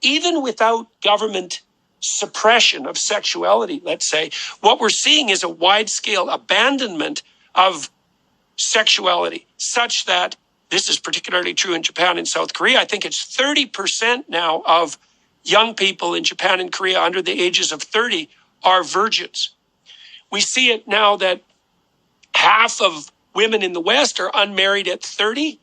even without government suppression of sexuality, let's say, what we're seeing is a wide-scale abandonment of sexuality, such that this is particularly true in Japan and South Korea. I think it's 30% now of young people in Japan and Korea under the ages of 30 are virgins. We see it now that half of women in the West are unmarried at 30.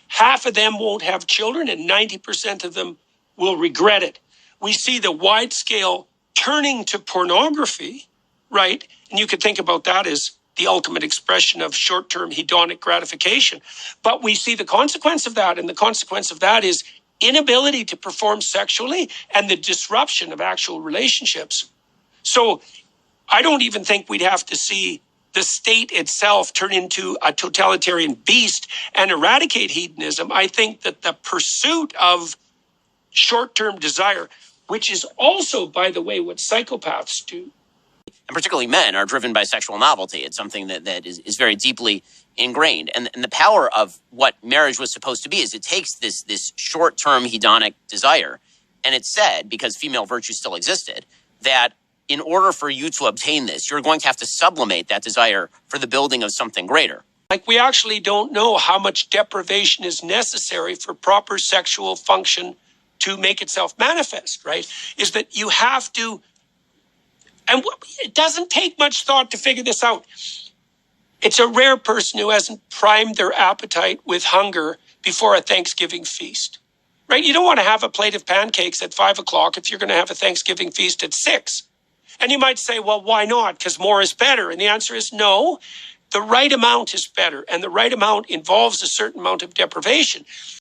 Half of them won't have children, and 90% of them will regret it. We see the wide-scale turning to pornography, right? And you could think about that as the ultimate expression of short-term hedonic gratification. But we see the consequence of that, and the consequence of that is inability to perform sexually and the disruption of actual relationships. So I don't even think we'd have to see the state itself turn into a totalitarian beast and eradicate hedonism. I think that the pursuit of short-term desire, which is also, by the way, what psychopaths do, and particularly men, are driven by sexual novelty. It's something that is very deeply ingrained. And the power of what marriage was supposed to be is it takes this short-term hedonic desire, and it's said, because female virtue still existed, that in order for you to obtain this, you're going to have to sublimate that desire for the building of something greater. Like, we actually don't know how much deprivation is necessary for proper sexual function to make itself manifest, right? Is that you have to, and it doesn't take much thought to figure this out. It's a rare person who hasn't primed their appetite with hunger before a Thanksgiving feast, right? You don't want to have a plate of pancakes at 5 o'clock if you're going to have a Thanksgiving feast at 6. And you might say, well, why not? Because more is better. And the answer is no. The right amount is better. And the right amount involves a certain amount of deprivation.